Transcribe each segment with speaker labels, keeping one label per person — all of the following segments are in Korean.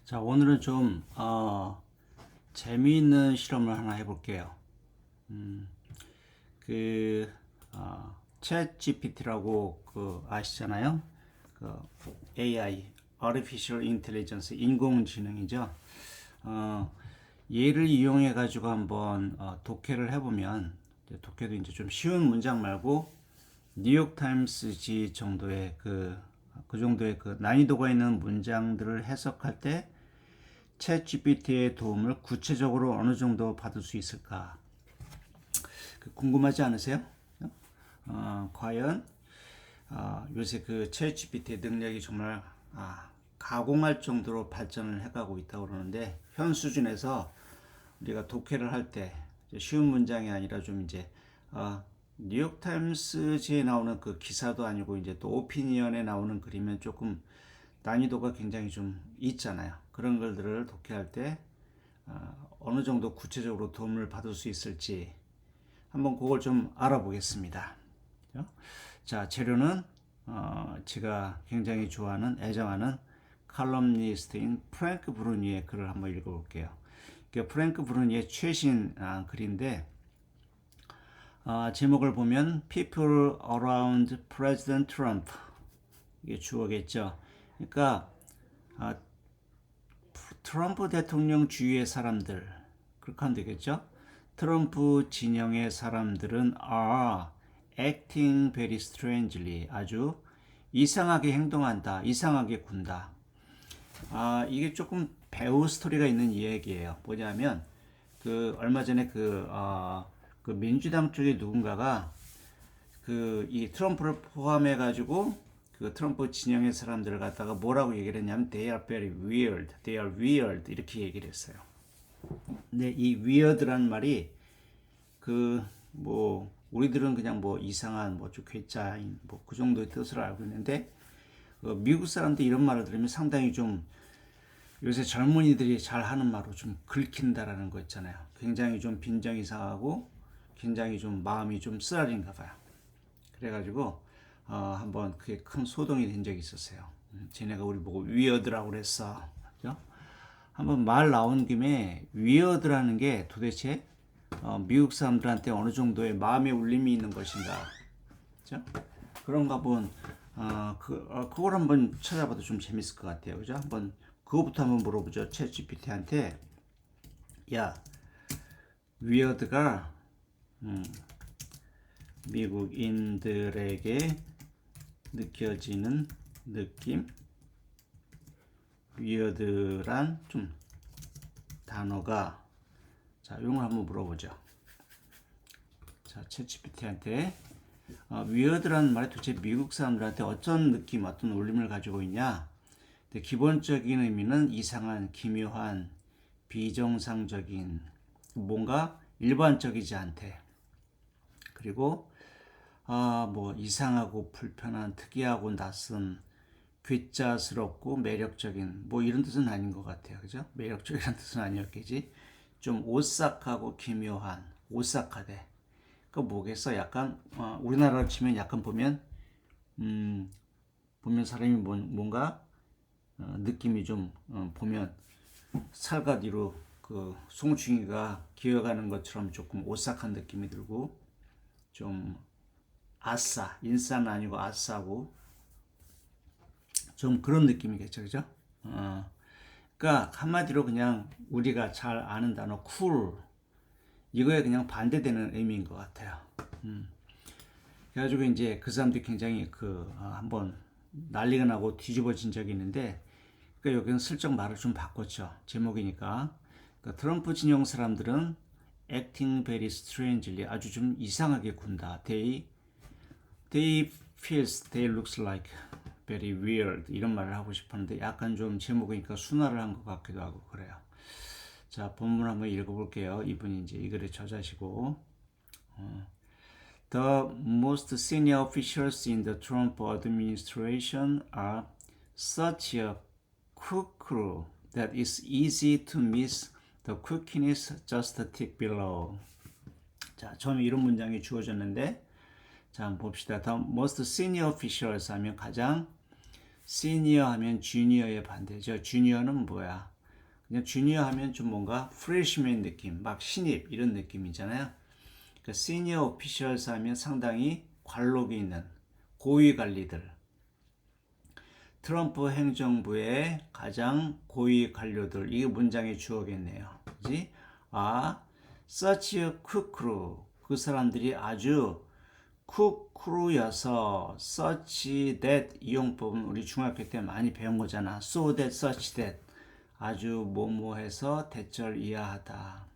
Speaker 1: 자, 오늘은 좀 재미있는 실험을 하나 해볼게요. 그 챗 GPT라고 아시잖아요. 그 AI, Artificial Intelligence, 인공지능이죠. 얘를 이용해 가지고 한번 독해를 해보면, 독해도 이제 좀 쉬운 문장 말고 뉴욕 타임스지 정도의 그 정도의 그 난이도가 있는 문장들을 해석할 때 챗 GPT의 도움을 구체적으로 어느 정도 받을 수 있을까? 궁금하지 않으세요? 과연 요새 그 챗 GPT의 능력이 정말 가공할 정도로 발전을 해가고 있다고 그러는데 현 수준에서 우리가 독해를 할 때 쉬운 문장이 아니라 좀 이제 뉴욕 타임스지에 나오는 그 기사도 아니고 이제 또 오피니언에 나오는 글이면 조금 난이도가 굉장히 좀 있잖아요. 그런 글들을 독해할 때 어느 정도 구체적으로 도움을 받을 수 있을지 한번 그걸 좀 알아보겠습니다. 자, 재료는 제가 굉장히 좋아하는, 애정하는 칼럼니스트인 프랭크 브루니의 글을 한번 읽어볼게요. 프랭크 브루니의 최신 글인데 제목을 보면 People Around President Trump, 이게 주어겠죠. 그러니까 트럼프 대통령 주위의 사람들, 그렇게 하면 되겠죠. 트럼프 진영의 사람들은 are acting very strangely, 아주 이상하게 행동한다, 이상하게 군다. 이게 조금 배우 스토리가 있는 이야기예요. 뭐냐면 얼마 전에 그 민주당 쪽의 누군가가 이 트럼프를 포함해 가지고 그 트럼프 진영의 사람들을 갖다가 뭐라고 얘기를 했냐면 they are very weird, they are weird 이렇게 얘기를 했어요. 근데 이 weird라는 말이 뭐 우리들은 그냥 뭐 이상한 뭐좀 괴짜인 뭐 그 정도의 뜻을 알고 있는데 미국 사람들 이런 말을 들으면 상당히 좀 요새 젊은이들이 잘 하는 말로 좀 긁힌다라는 거 있잖아요. 굉장히 좀 빈정이 상하고 굉장히 좀 마음이 좀 쓰라린가 봐요. 그래가지고 한번 그게 큰 소동이 된 적이 있었어요. 쟤네가 우리 보고 위어드라고 그랬어. 그죠? 한번 말 나온 김에 위어드라는 게 도대체 미국 사람들한테 어느 정도의 마음의 울림이 있는 것인가. 그죠? 그런가 본 그걸 한번 찾아봐도 좀 재밌을 것 같아요. 그죠? 그거부터 한번 물어보죠. 챗 GPT한테 야, 위어드가 미국인들에게 느껴지는 느낌, 위어드란 좀 단어가, 자, 이런 걸 한번 물어보죠. 자, 챗GPT한테 위어드라는 말이 도대체 미국 사람들한테 어떤 느낌, 어떤 울림을 가지고 있냐? 기본적인 의미는 이상한, 기묘한, 비정상적인, 뭔가 일반적이지 않대. 그리고 뭐 이상하고 불편한, 특이하고 낯선, 괴짜스럽고 매력적인 뭐 이런 뜻은 아닌 것 같아요. 그죠? 매력적이라는 뜻은 아니었겠지. 좀 오싹하고 기묘한, 오싹하대. 그 뭐겠어? 약간 우리나라로 치면 약간 보면 사람이 뭔가 느낌이 좀 보면 살가디로 그 송충이가 기어가는 것처럼 조금 오싹한 느낌이 들고 좀 아싸, 인싸는 아니고 아싸고 좀 그런 느낌이겠죠, 그죠? 그러니까 한마디로 그냥 우리가 잘 아는 단어 쿨 이거에 그냥 반대되는 의미인 것 같아요. 그래가지고 이제 그 사람들이 굉장히 한번 난리가 나고 뒤집어진 적이 있는데, 그러니까 여기는 슬쩍 말을 좀 바꿨죠. 제목이니까. 그러니까 트럼프 진영 사람들은 acting very strangely, 아주 좀 이상하게 군다. They feels, they looks like very weird 이런 말을 하고 싶었는데 약간 좀 제목이니까 순화를 한 것 같기도 하고 그래요. 자, 본문 한번 읽어볼게요. 이분이 이제 이 글의 저자시고 The most senior officials in the Trump administration are such a cook crew that it's easy to miss the cookiness just a tick below. 자, 처음에 이런 문장이 주어졌는데 자, 한번 봅시다. The most senior officials 하면 가장 senior 하면 junior의 반대죠. junior는 뭐야? 그냥 주니어 하면 좀 뭔가 프레시맨 느낌, 막 신입 이런 느낌이잖아요. 그러니까 시니어 오피셜스 하면 상당히 관록이 있는 고위 관리들. 트럼프 행정부의 가장 고위 관료들, 이게 문장의 주어겠네요. 그지? such a quick crew. 그 사람들이 아주 quick crew여서 such that 이 용법은 우리 중학교 때 많이 배운 거잖아. so that, such that. 아주 뭐뭐해서 대절이하다.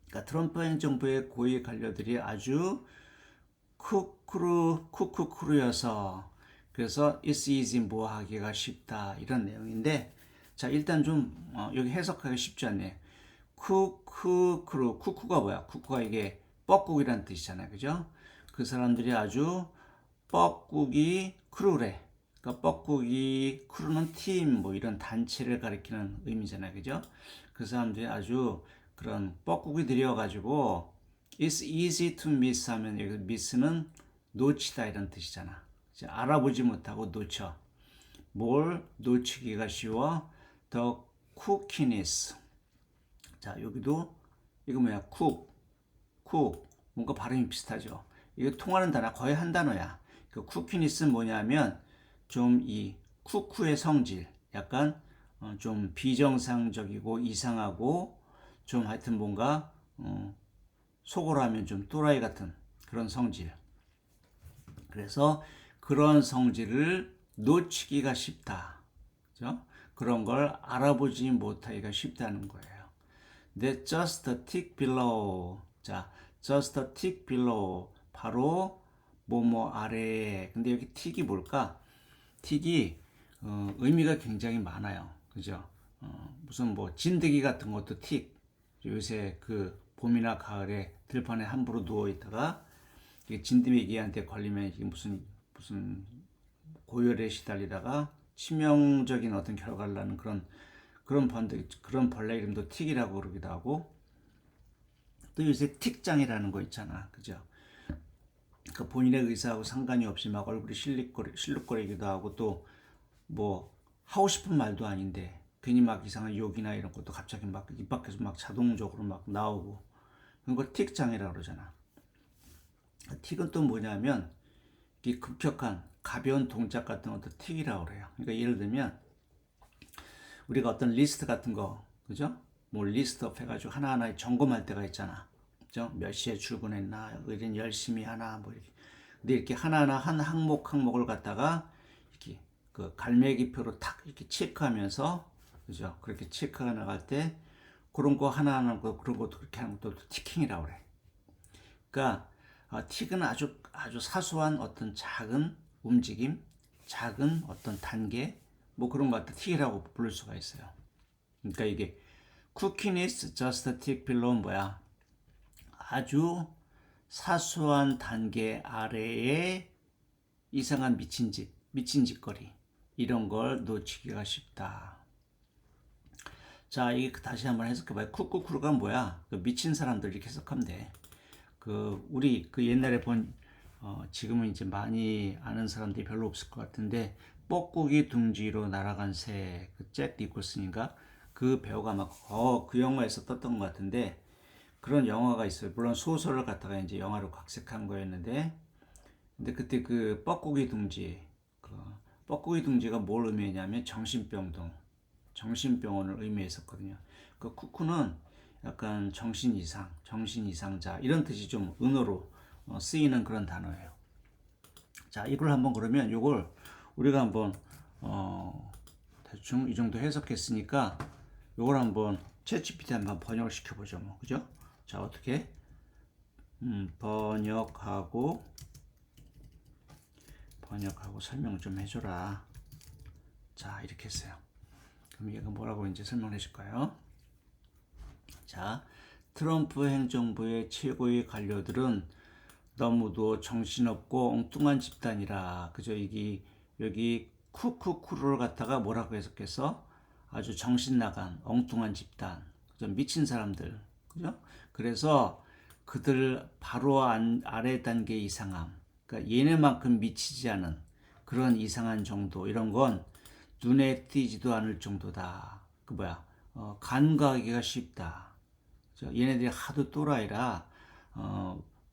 Speaker 1: 그러니까 트럼프 행정부의 고위 관료들이 아주 쿠크루여서 그래서 it's easy 뭐 하기가 쉽다 이런 내용인데 자 일단 좀 여기 해석하기 쉽지 않네. 쿠크가 뭐야? 쿠크가 이게 뻐꾸기란 뜻이잖아요, 그죠? 그 사람들이 아주 뻐꾸기 크루래. 그러니까 뻐꾸기 크루는 팀 뭐 이런 단체를 가리키는 의미잖아요, 그죠? 그 사람들이 아주 그런 뻐꾸기들이어가지고 it's easy to miss 하면 여기 miss는 놓치다 이런 뜻이잖아. 알아보지 못하고 놓쳐. 뭘 놓치기가 쉬워? The cookiness. 자 여기도 이거 뭐야? cook. 뭔가 발음이 비슷하죠. 이거 통하는 단어 거의 한 단어야. 그 cookiness는 뭐냐면 좀 이 쿠쿠의 성질, 약간 좀 비정상적이고 이상하고 좀 하여튼 뭔가 속으로 하면 좀 또라이 같은 그런 성질. 그래서 그런 성질을 놓치기가 쉽다. 그죠? 그런 걸 알아보지 못하기가 쉽다는 거예요. That just a tick below. 자, just a tick below. 바로 뭐뭐 아래에. 근데 여기 틱이 뭘까? 틱이 의미가 굉장히 많아요. 그죠? 무슨 뭐 진드기 같은 것도 틱. 요새 그 봄이나 가을에 들판에 함부로 누워 있다가 진드기한테 걸리면 이게 무슨 고열에 시달리다가 치명적인 어떤 결과를 낳는 그런 벌레 이름도 틱이라고 그러기도 하고 또 요새 틱장이라는 거 있잖아, 그죠? 그 본인의 의사하고 상관이 없이 막 얼굴이 실룩거리기도 하고 또 뭐 하고 싶은 말도 아닌데 괜히 막 이상한 욕이나 이런 것도 갑자기 막 입 밖에서 막 자동적으로 막 나오고 그런 걸 틱장이라고 그러잖아. 틱은 또 뭐냐면 이 급격한 가벼운 동작 같은 것도 틱이라고 그래요. 그러니까 예를 들면 우리가 어떤 리스트 같은 거, 그죠? 뭐 리스트업 해가지고 하나하나 점검할 때가 있잖아. 그죠? 몇 시에 출근했나, 의린 열심히 하나, 뭐 이렇게. 근데 이렇게 하나하나 한 항목을 갖다가 이렇게 그 갈매기표로 탁 이렇게 체크하면서, 그죠? 그렇게 체크가 나갈 때 그런 거 하나하나 그런 것도 그렇게 하는 것도 티킹이라고 그래. 그러니까 틱은 아주 사소한 어떤 작은 움직임, 작은 어떤 단계, 뭐 그런 것 같아 틱이라고 부를 수가 있어요. 그러니까 이게 cooking is just a tick below는 뭐야? 아주 사소한 단계 아래에 이상한 미친 짓거리 이런 걸 놓치기가 쉽다. 자, 이게 다시 한번 해석해봐요. 쿠쿠쿠루가 뭐야? 그 미친 사람들 이렇게 해석하면 돼. 우리 옛날에 본 지금은 이제 많이 아는 사람들이 별로 없을 것 같은데 뻐꾸기 둥지로 날아간 새, 잭 니콜슨인가 그 배우가 막 그 영화에서 떴던 것 같은데 그런 영화가 있어요. 물론 소설을 갖다가 이제 영화로 각색한 거였는데 근데 그때 그 뻐꾸기 둥지 뻐꾸기 둥지가 뭘 의미했냐면 정신병원을 의미했었거든요. 그 쿠쿠는 약간 정신 이상자 이런 뜻이 좀 은어로 쓰이는 그런 단어예요. 자, 이걸 한번 그러면 이걸 우리가 한번 대충 이 정도 해석했으니까 이걸 한번 챗GPT 한번 번역을 시켜보죠, 뭐 그죠? 자, 어떻게 번역하고 설명 좀 해줘라. 자, 이렇게 했어요. 그럼 얘가 뭐라고 이제 설명해 줄까요? 자, 트럼프 행정부의 최고의 관료들은 너무도 정신없고 엉뚱한 집단이라. 그죠? 여기 쿠쿠쿠를 갖다가 뭐라고 해석해서 아주 정신 나간 엉뚱한 집단. 그죠? 미친 사람들. 그죠? 그래서 그들 바로 아래 단계 이상함. 그러니까 얘네만큼 미치지 않은 그런 이상한 정도. 이런 건 눈에 띄지도 않을 정도다. 그 뭐야? 간과하기가 쉽다. 얘네들이 하도 또라이라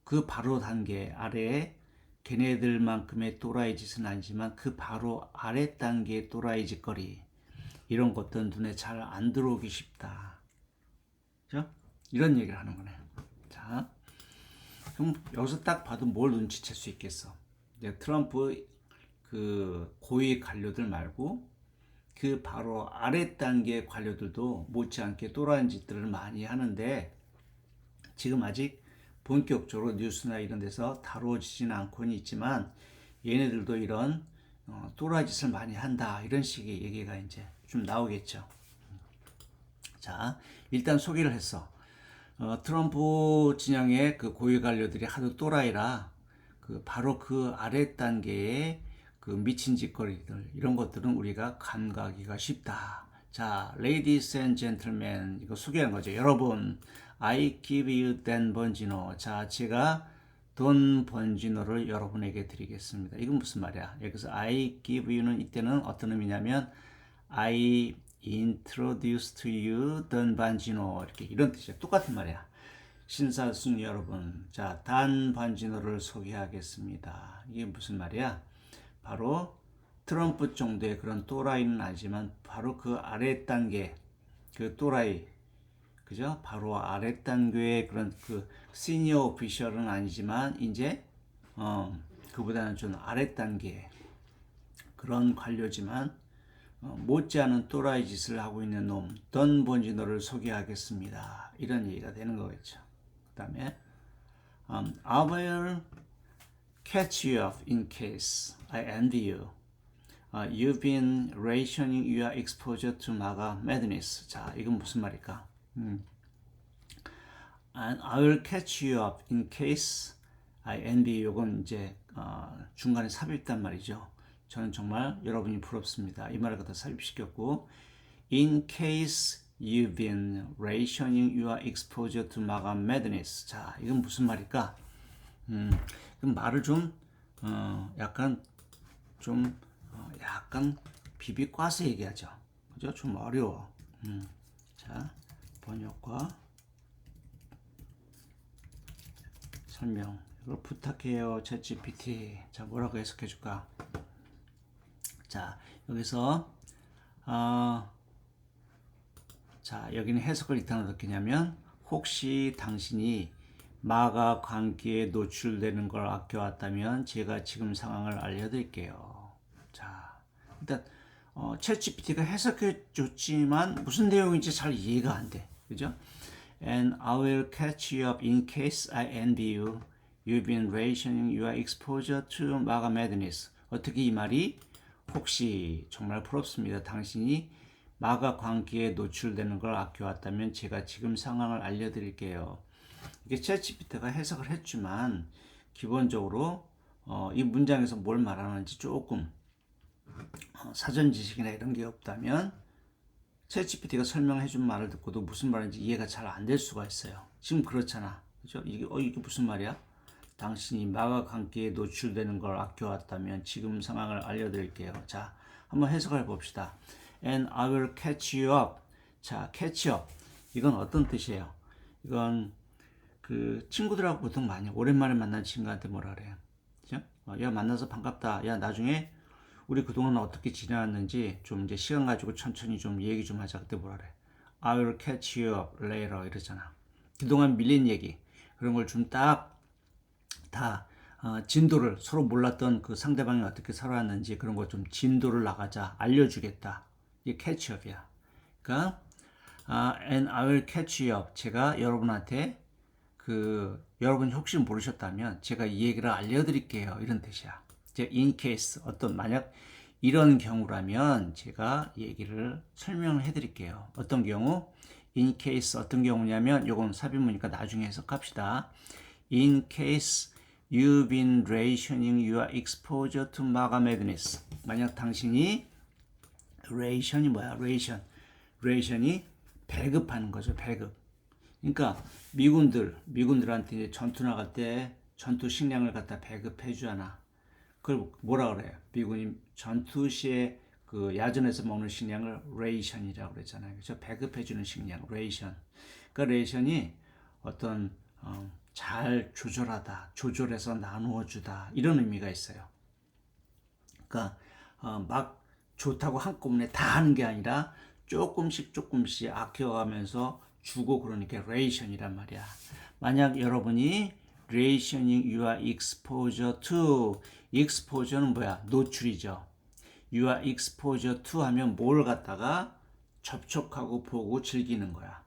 Speaker 1: 그 바로 단계 아래에 걔네들만큼의 또라이 짓은 아니지만 그 바로 아래 단계의 또라이 짓거리 이런 것들은 눈에 잘 안 들어오기 쉽다. 그죠? 이런 얘기를 하는 거네요. 자, 그럼 여기서 딱 봐도 뭘 눈치챌 수 있겠어? 트럼프 그 고위 관료들 말고 그 바로 아래 단계 관료들도 못지않게 또라이 짓들을 많이 하는데 지금 아직 본격적으로 뉴스나 이런 데서 다루어지지는 않고는 있지만 얘네들도 이런 또라이 짓을 많이 한다 이런 식의 얘기가 이제 좀 나오겠죠. 자, 일단 소개를 했어. 트럼프 진영의 그 고위 관료들이 하도 또라이라 바로 그 아래 단계의 그 미친 짓거리들 이런 것들은 우리가 간과하기가 쉽다. 자, ladies and gentlemen 이거 소개하는 거죠. 여러분, I give you Dan Bongino. 자, 제가 돈 번지노를 여러분에게 드리겠습니다. 이건 무슨 말이야? 여기서 I give you는 이때는 어떤 의미냐면 I introduce to you Don Bongino 이렇게 이런 뜻이야. 똑같은 말이야. 신사숙 여러분, 자, 단 반지노를 소개하겠습니다. 이게 무슨 말이야? 바로 트럼프 정도의 그런 또라이는 아니지만 바로 그 아래 단계 그 또라이, 그죠? 바로 아래 단계의 그런 그 시니어 오피셜은 아니지만 이제 그보다는 좀 아래 단계 그런 관료지만 못지않은 또라이 짓을 하고 있는 놈, 던 본지노를 소개하겠습니다. 이런 얘기가 되는 거겠죠. 그 다음에 I will catch you up in case I envy you. You've been rationing your exposure to MAGA madness. 자, 이건 무슨 말일까? And I will catch you up in case I envy you. 이건 이제 중간에 삽입단 말이죠. 저는 정말 여러분이 부럽습니다. 이 말을 갖다 삽입시켰고 in case you've been rationing your exposure to MAGA madness. 자, 이건 무슨 말일까? 그럼 말을 좀 약간 비비 꽈서 얘기하죠. 그죠? 좀 어려워. 자, 번역과 설명. 이걸 부탁해요, 챗GPT. 자, 뭐라고 해석해 줄까? 자, 여기서 자, 여기는 해석을 이렇게 넣겠냐면 혹시 당신이 마가 관계에 노출되는 걸 아껴왔다면 제가 지금 상황을 알려드릴게요. 자, 일단 챗GPT가 해석해 줬지만 무슨 내용인지 잘 이해가 안 돼. 그죠? And I will catch you up in case I envy you. You've been rationing your exposure to MAGA madness. 어떻게 이 말이 혹시 정말 부럽습니다. 당신이 마가 관계에 노출되는 걸 아껴왔다면 제가 지금 상황을 알려드릴게요. 이게 챗GPT가 해석을 했지만 기본적으로 이 문장에서 뭘 말하는지 조금 사전 지식이나 이런 게 없다면 챗GPT가 설명해 준 말을 듣고도 무슨 말인지 이해가 잘 안 될 수가 있어요. 지금 그렇잖아. 그죠? 이게 무슨 말이야? 당신이 마가 관계에 노출되는 걸 아껴왔다면 지금 상황을 알려드릴게요. 자, 한번 해석을 봅시다. And I will catch you up. 자, catch up. 이건 어떤 뜻이에요? 이건 그 친구들하고 보통 많이 오랜만에 만난 친구한테 뭐라 그래요? 그죠? 야, 만나서 반갑다. 야, 나중에 우리 그동안 어떻게 지내왔는지 좀 이제 시간 가지고 천천히 좀 얘기 좀 하자. 그때 뭐라 그래? I will catch you up later 이러잖아. 그동안 밀린 얘기 그런 걸 좀 딱 다 진도를 서로 몰랐던 그 상대방이 어떻게 살아왔는지 그런 거 좀 진도를 나가자 알려주겠다. 이게 catch up이야. 그러니까 and I will catch you up. 제가 여러분한테 여러분이 혹시 모르셨다면 제가 이 얘기를 알려드릴게요. 이런 뜻이야. 이제 in case 만약 이런 경우라면 제가 얘기를 설명을 해드릴게요. 어떤 경우? in case 어떤 경우냐면 요건 삽입문이니까 나중에 해석합시다. In case you've been rationing your exposure to MAGA madness. 만약 당신이 ration이 뭐야? ration이 배급하는 거죠. 배급. 그러니까 미군들한테 이제 전투 나갈 때 전투 식량을 갖다 배급해 주잖아. 그걸 뭐라 그래요? 미군이 전투 시에 그 야전에서 먹는 식량을 레이션이라고 그랬잖아요. 그렇죠? 배급해주는 식량, 레이션. 그 레이션이 어떤 잘 조절하다, 조절해서 나누어 주다 이런 의미가 있어요. 그러니까 막 좋다고 한꺼번에 다 하는 게 아니라 조금씩 아껴가면서 주고 그러니까 레이션이란 말이야. 만약 여러분이 rationing your exposure to, exposure는 뭐야? 노출이죠. your exposure to 하면 뭘 갖다가 접촉하고 보고 즐기는 거야.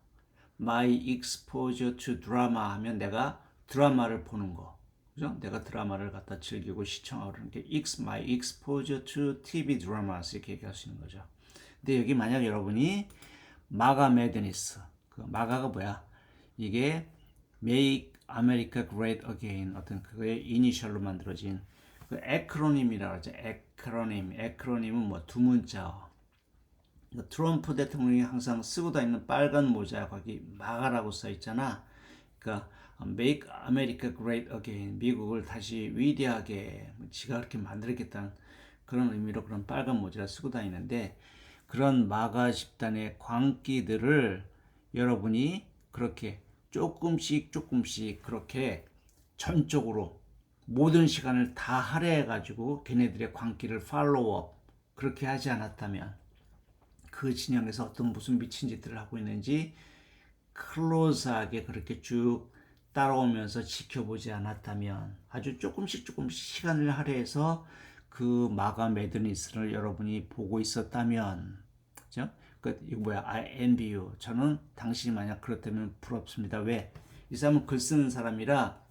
Speaker 1: my exposure to drama 하면 내가 드라마를 보는 거. 그죠? 내가 드라마를 갖다 즐기고 시청하고 그러는 게 my exposure to TV dramas 이렇게 얘기할 수 있는 거죠. 근데 여기 만약 여러분이 마가 매드니스, 그 마가가 뭐야? 이게 Make America Great Again 어떤 그거의 이니셜로 만들어진 그 에크로님이라고 하죠. 에크로님은 뭐 두 문자. 트럼프 대통령이 항상 쓰고 다니는 빨간 모자 거기 마가라고 써 있잖아. 그러니까 Make America Great Again, 미국을 다시 위대하게 지가 그렇게 만들겠다는 그런 의미로 그런 빨간 모자를 쓰고 다니는데 그런 마가 집단의 광기들을 여러분이 그렇게 조금씩 그렇게 전적으로 모든 시간을 다 할애해가지고 걔네들의 광기를 팔로우업 그렇게 하지 않았다면 그 진영에서 어떤 무슨 미친 짓들을 하고 있는지 클로즈하게 그렇게 쭉 따라오면서 지켜보지 않았다면 아주 조금씩 시간을 할애해서 그 마가 매드니스를 여러분이 보고 있었다면 그죠? 이거 뭐야? I envy you. 저는 당신이 만약 그렇다면 부럽습니다. 왜? 이 사람은 글 쓰는 사람이라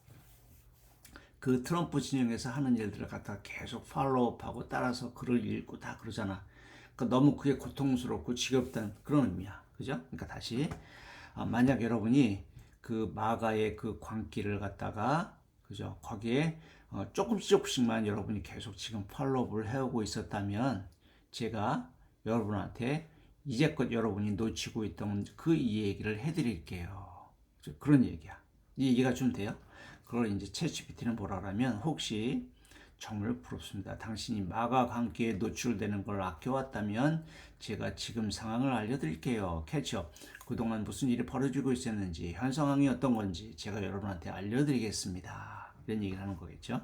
Speaker 1: 그 트럼프 진영에서 하는 일들을 갖다가 계속 팔로우업하고 따라서 글을 읽고 다 그러잖아. 그러니까 너무 그게 고통스럽고 지겹다는 그런 의미야. 그죠? 그러니까 다시 만약 여러분이 그 마가의 그 광기를 갖다가 그죠? 거기에 조금씩만 여러분이 계속 지금 팔로우업을 해오고 있었다면 제가 여러분한테 이제껏 여러분이 놓치고 있던 그 이 얘기를 해드릴게요. 그런 얘기야. 이 얘기가 좀 돼요? 그걸 이제 챗GPT는 뭐라 그러면 혹시 정말 부럽습니다. 당신이 마가 광기에 노출되는 걸 아껴왔다면 제가 지금 상황을 알려드릴게요. 캐치업. 그동안 무슨 일이 벌어지고 있었는지 현 상황이 어떤 건지 제가 여러분한테 알려드리겠습니다. 이런 얘기를 하는 거겠죠.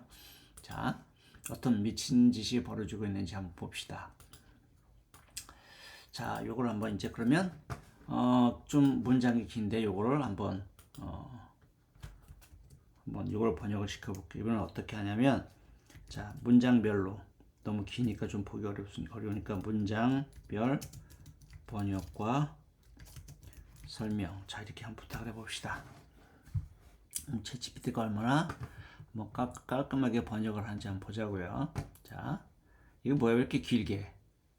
Speaker 1: 자, 어떤 미친 짓이 벌어지고 있는지 한번 봅시다. 자, 요걸 한번 이제 그러면 좀 문장이 긴데 요거를 한번 요걸 번역을 시켜볼게요. 이번엔 어떻게 하냐면 자, 문장별로 너무 기니까 좀 보기 어려우니까 문장별 번역과 설명. 자, 이렇게 한번 부탁을 해봅시다. 챗GPT가 얼마나 뭐 깔끔하게 번역을 하는지 한번 보자고요. 자, 이거 뭐야? 왜 이렇게 길게?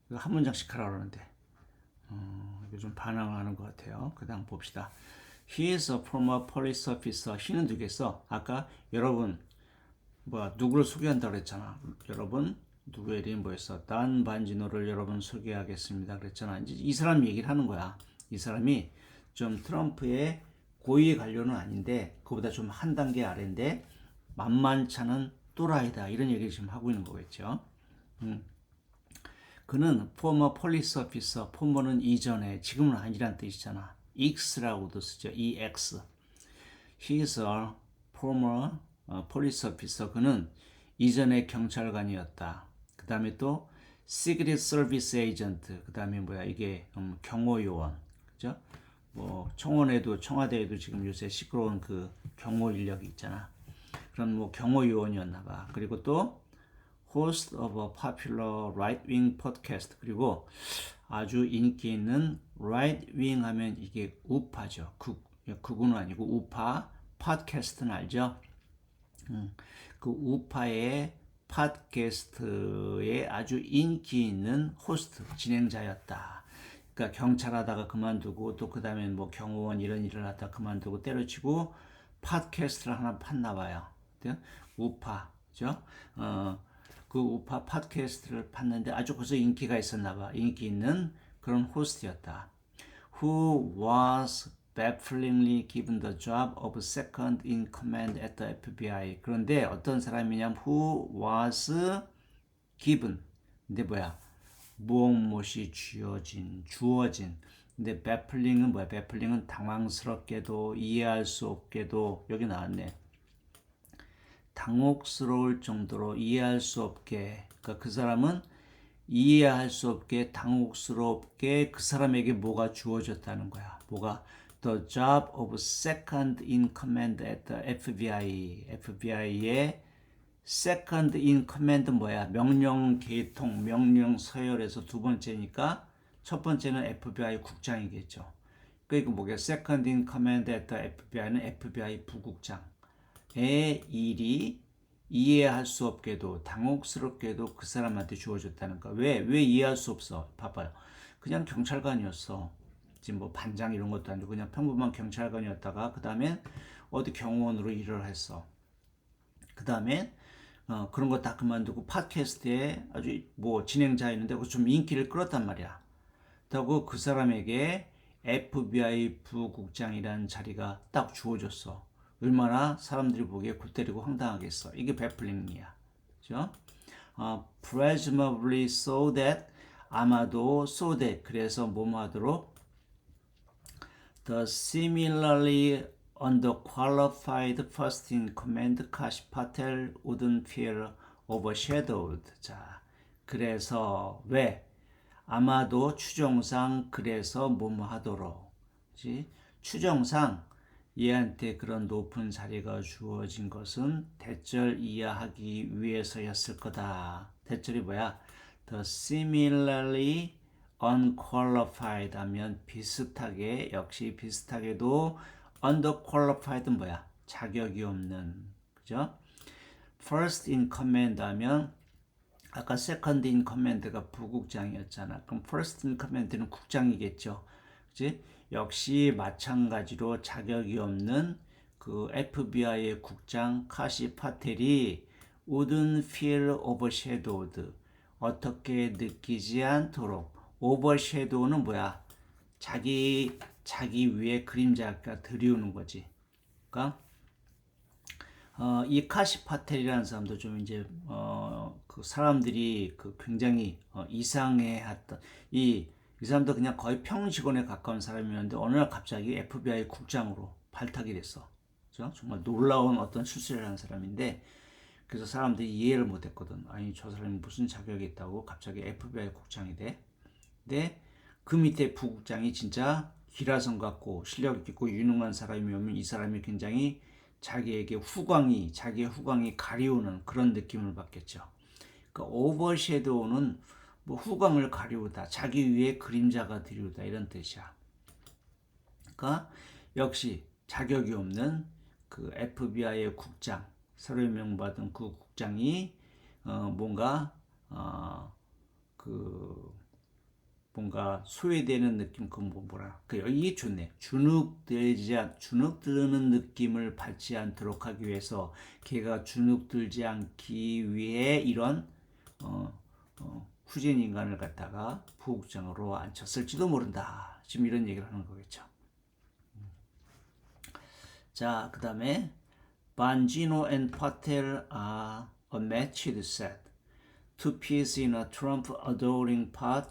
Speaker 1: 이거 한 문장씩 하라 그러는데. 이거 좀 반항을 하는 것 같아요. 그 다음 봅시다. He is a former police officer. he는 누구겠어? 아까 여러분 누구를 소개한다고 그랬잖아. 여러분 누구의 이름이 뭐였어? 단 반지노를 여러분 소개하겠습니다 그랬잖아. 이제 이 사람 얘기를 하는 거야. 이 사람이 좀 트럼프의 고위 관료는 아닌데 그보다 좀 한 단계 아래인데 만만찮은 또라이다 이런 얘기를 지금 하고 있는 거겠죠. 그는 former police officer, former는 이전에, 지금은 아니란 뜻이잖아. ex라고도 쓰죠. ex. He is a former police officer. 그는 이전에 경찰관이었다. 그 다음에 또 secret service agent. 그 다음에 뭐야 이게 경호요원. 그죠? 뭐 청와대에도 지금 요새 시끄러운 그 경호 인력이 있잖아. 그런 뭐 경호요원이었나 봐. 그리고 또 host of a popular right-wing podcast. 그리고 아주 인기 있는 right-wing 하면 이게 우파죠. 극우는 아니고 우파. 팟캐스트는 알죠? 그 우파의 팟캐스트에 아주 인기 있는 호스트, 진행자였다. 그러니까 경찰 하다가 그만두고 또 그 다음에 뭐 경호원 이런 일을 하다가 그만두고 때려치고 팟캐스트를 하나 팠나 봐요. 우파죠? 그 우파 팟캐스트를 팠는데 아주 거기서 인기가 있었나 봐. 인기 있는 그런 호스트였다. Who was bafflingly given the job of second in command at the FBI. 그런데 어떤 사람이냐면 who was given. 근데 뭐야? 무엇이 주어진. 근데 배플링은 뭐야? 배플링은 당황스럽게도 이해할 수 없게도 여기 나왔네. 당혹스러울 정도로 이해할 수 없게. 그러니까 그 사람은 이해할 수 없게 당혹스럽게 그 사람에게 뭐가 주어졌다는 거야. 뭐가 the job of second in command at the FBI. FBI의 second in command 뭐야? 명령 계통, 명령 서열에서 두 번째니까 첫 번째는 FBI 국장이겠죠. 그러니까 뭐게? second in command at the FBI는 FBI 부국장의 일이 이해할 수 없게도 당혹스럽게도 그 사람한테 주어졌다는 거. 왜 이해할 수 없어? 봐봐요. 그냥 경찰관이었어. 지금 뭐 반장 이런 것도 아니고 그냥 평범한 경찰관이었다가 그 다음에 어디 경호원으로 일을 했어. 그 다음에 그런 거 다 그만두고 팟캐스트에 아주 뭐 진행자였는데 좀 인기를 끌었단 말이야. 그렇다고 그 사람에게 FBI 부국장이라는 자리가 딱 주어졌어. 얼마나 사람들이 보기에 굴때리고 황당하겠어. 이게 배플링이야. 그죠? presumably so that 아마도 so that 그래서 뭐뭐 하도록 the similarly underqualified first in command Kashi Patel wouldn't feel overshadowed. 자, 그래서 왜 아마도 추정상 그래서 뭐뭐 하도록 그치? 추정상 얘한테 그런 높은 자리가 주어진 것은 대절 이해하기 위해서였을 거다. 대절이 뭐야? The similarly unqualified 하면 비슷하게 역시 비슷하게도 underqualified는 뭐야? 자격이 없는 그죠? first in command 하면 아까 second in command가 부국장이었잖아. 그럼 first in command는 국장이겠죠. 그치? 역시 마찬가지로 자격이 없는 그 FBI의 국장 카시 파텔이 wouldn't feel overshadowed 어떻게 느끼지 않도록 overshadow는 뭐야? 자기 위에 그림자가 들이우는 거지. 그러니까 이 카시 파텔이라는 사람도 좀 이제 그 사람들이 그 굉장히 이상해했던 이 사람도 그냥 거의 평직원에 가까운 사람이었는데 어느 날 갑자기 FBI 국장으로 발탁이 됐어. 그렇죠? 정말 놀라운 어떤 출세를 한 사람인데 그래서 사람들이 이해를 못했거든. 아니 저 사람이 무슨 자격이 있다고 갑자기 FBI 국장이 돼? 근데 그 밑에 부국장이 진짜 기라성 같고 실력 있고 유능한 사람이 오면 이 사람이 굉장히 자기의 후광이 가리우는 그런 느낌을 받겠죠. 그러니까 오버섀도우는 뭐 후광을 가리우다, 자기 위에 그림자가 들이우다 이런 뜻이야. 그러니까 역시 자격이 없는 그 FBI의 국장, 서류 명받은 그 국장이 뭔가 소외되는 느낌, 이게 좋네. 주눅드는 느낌을 받지 않도록 하기 위해서 걔가 주눅들지 않기 위해 이런 후진 인간을 갖다가 부국장으로 앉혔을지도 모른다. 지금 이런 얘기를 하는 거겠죠. 자, 그 다음에 Bongino and Patel are a matched set. Two pieces in a Trump adoring pot.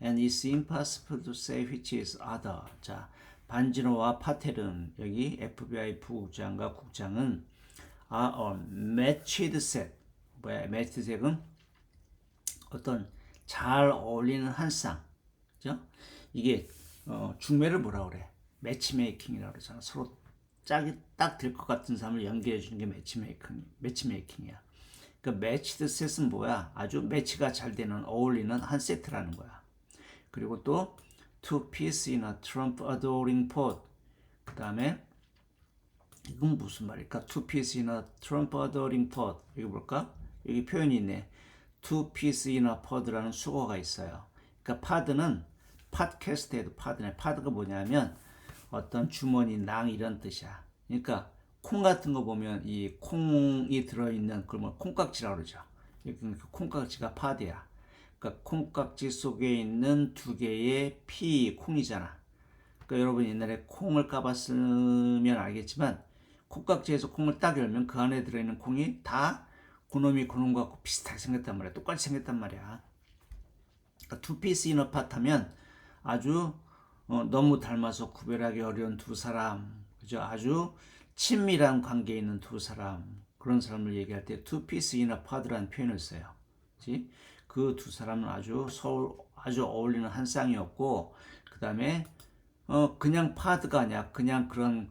Speaker 1: And it's impossible to say which is other. 자, 반지노와 파텔은 여기 FBI 부국장과 국장은 matched set. 뭐야? matched set은 어떤 잘 어울리는 한 쌍. 그죠? 이게 중매를 뭐라 그래? 매치메이킹이라고 그러잖아. 서로 짝이 딱 될 것 같은 사람을 연결해 주는 게 매치메이킹이야. 그러니까 matched set은 뭐야? 아주 매치가 잘 되는 어울리는 한 세트라는 거야. 그리고 또 two piece in a Trump adoring pot. 그 다음에 이건 무슨 말일까? two piece in a Trump adoring pot. 여기 볼까? 여기 표현이 있네. two piece in a pod라는 수거가 있어요. 그러니까 pod는 팟캐스트에도 pod네. pod가 뭐냐면 어떤 주머니, 낭 이런 뜻이야. 그러니까 콩 같은 거 보면 이 콩이 들어있는 그걸 콩깍지라고 그러죠. 그러니까 콩깍지가 pod이야. 그러니까 콩깍지 속에 있는 두 개의 콩이잖아. 그러니까 여러분 옛날에 콩을 까봤으면 알겠지만 콩깍지에서 콩을 딱 열면 그 안에 들어있는 콩이 다 그놈이 그놈 같고 비슷하게 생겼단 말이야. 똑같이 생겼단 말이야. two piece in a part 하면 아주 너무 닮아서 구별하기 어려운 두 사람, 그죠? 아주 친밀한 관계에 있는 두 사람, 그런 사람을 얘기할 때 two piece in a pod라는 표현을 써요. 그 두 사람은 아주 어울리는 한 쌍이었고, 그 다음에 그냥 파드가 아니야. 그냥 그런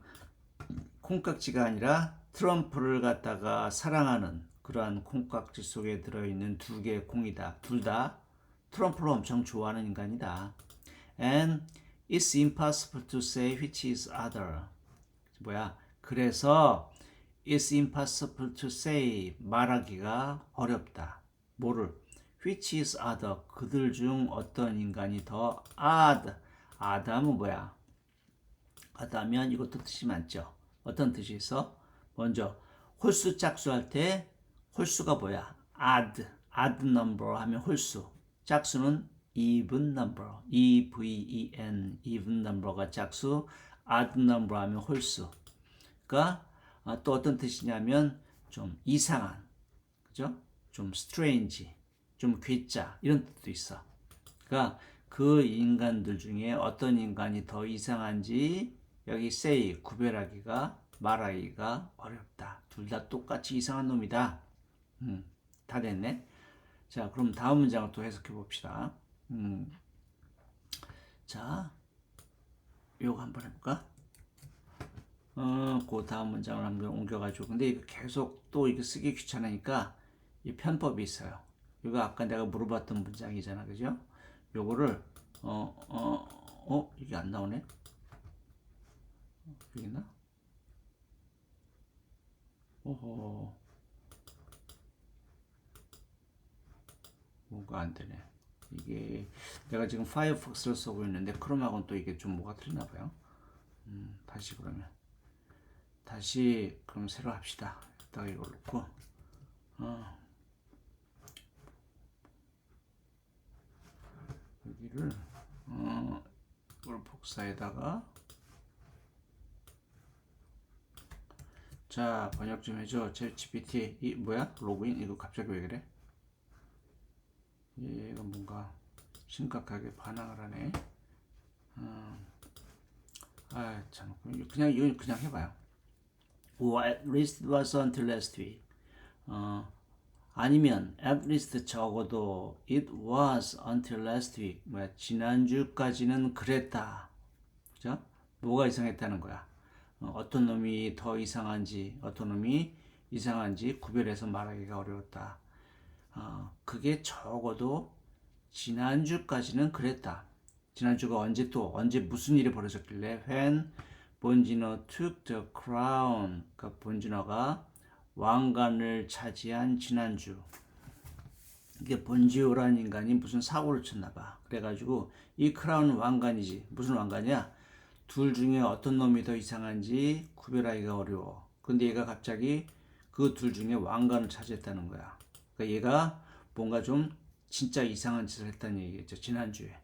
Speaker 1: 콩깍지가 아니라 트럼프를 갖다가 사랑하는 그러한 콩깍지 속에 들어있는 두 개의 콩이다. 둘 다 트럼프를 엄청 좋아하는 인간이다. And it's impossible to say which is other. 그래서 it's impossible to say, 말하기가 어렵다. 뭐를? which is other, 그들 중 어떤 인간이 더 odd. odd하면 뭐야? odd하면 이것도 뜻이 많죠. 어떤 뜻이 있어? 먼저 홀수 짝수 할 때 홀수가 뭐야? odd number 하면 홀수. 짝수는 even number, even, even number가 짝수, odd number 하면 홀수. 그러니까 또 어떤 뜻이냐면 좀 이상한, 그죠? 좀 strange, 좀 괴짜 이런 뜻도 있어. 그러니까 그 인간들 중에 어떤 인간이 더 이상한지 여기 say 구별하기가 말하기가 어렵다. 둘 다 똑같이 이상한 놈이다. 다 됐네. 자, 그럼 다음 문장을 또 해석해 봅시다. 자, 요거 한번 해볼까? 그 다음 문장을 한번 옮겨가지고, 근데 이거 계속 또 이거 쓰기 귀찮으니까 이 편법이 있어요. 이거 아까 내가 물어봤던 문장이잖아, 그죠? 요거를 이게 안 나오네. 여기 있나? 오호, 뭐가 안 되네. 이게 내가 지금 파이어폭스를 쓰고 있는데 크롬하고는 또 이게 좀 뭐가 틀리나 봐요. 다시 그럼 새로 합시다. 이따가 이걸 놓고 여기를 이걸 복사에다가 자 번역 좀 해줘. GPT 이 뭐야? 로그인 이거 갑자기 왜 그래? 얘가 뭔가 심각하게 반항을 하네. 참 그냥 이건 그냥 해봐요. At least it was until last week. 아니면 at least 적어도 it was until last week. 지난주까지는 그랬다. 그죠? 뭐가 이상했다는 거야? 어떤 놈이 더 이상한지, 어떤 놈이 이상한지 구별해서 말하기가 어려웠다. 그게 적어도 지난주까지는 그랬다. 지난주가 언제 무슨 일이 벌어졌길래 when 본진어 took the crown, 그러니까 본진어가 왕관을 차지한 지난주. 이게 본지오라는 인간이 무슨 사고를 쳤나봐. 그래가지고 이 크라운은 왕관이지. 무슨 왕관이야? 둘 중에 어떤 놈이 더 이상한지 구별하기가 어려워. 근데 얘가 갑자기 그 둘 중에 왕관을 차지했다는 거야. 그러니까 얘가 뭔가 좀 진짜 이상한 짓을 했다는 얘기겠죠. 지난주에.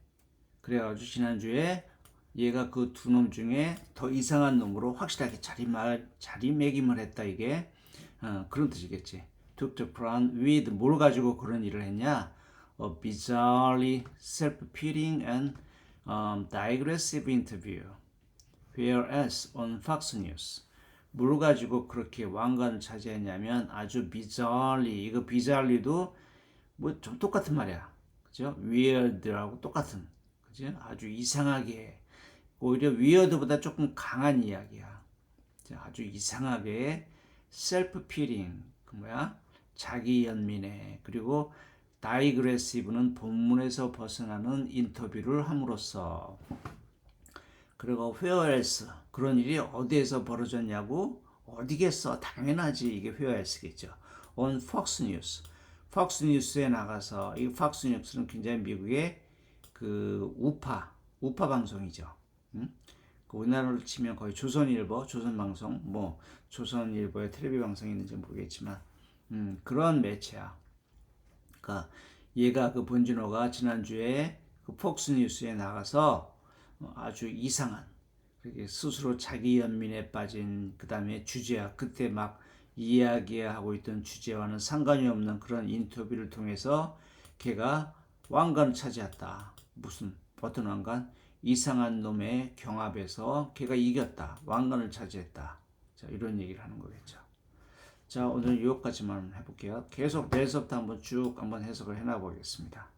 Speaker 1: 그래가지고 지난주에 얘가 그 두 놈 중에 더 이상한 놈으로 확실하게 자리매김을 했다. 이게 그런 뜻이겠지. took the crown with 뭘 가지고 그런 일을 했냐? A bizarrely self-pitying and digressive interview. Whereas on Fox News 뭘 가지고 그렇게 왕관을 차지했냐면 아주 bizarrely, 이거 bizarrely도 뭐 좀 똑같은 말이야. 그죠? weird하고 똑같은. 그죠? 아주 이상하게, 오히려 weird보다 조금 강한 이야기야. 아주 이상하게 self-pitying, 그 뭐야? 자기 연민해. 그리고 digressive는 본문에서 벗어나는 인터뷰를 함으로써. 그리고 whereas, 그런 일이 어디에서 벌어졌냐고? 어디겠어? 당연하지. 이게 whereas겠죠. on Fox News. Fox News에 나가서, 이 Fox News는 굉장히 미국의 그 우파 방송이죠. 그 우리나라로 치면 거의 조선일보, 조선방송, 뭐 조선일보의 텔레비 방송이 있는지 모르겠지만 그런 매체야. 그러니까 얘가 그 본진호가 지난주에 그 폭스뉴스에 나가서 아주 이상한, 스스로 자기 연민에 빠진, 그 다음에 주제와 그때 막 이야기하고 있던 주제와는 상관이 없는 그런 인터뷰를 통해서 걔가 왕관을 차지했다. 무슨 어떤 왕관? 이상한 놈의 경합에서 걔가 이겼다. 왕관을 차지했다. 자, 이런 얘기를 하는 거겠죠. 자, 오늘 여기까지만 해볼게요. 계속 내일서부터 한번 쭉 한번 해석을 해놔 보겠습니다.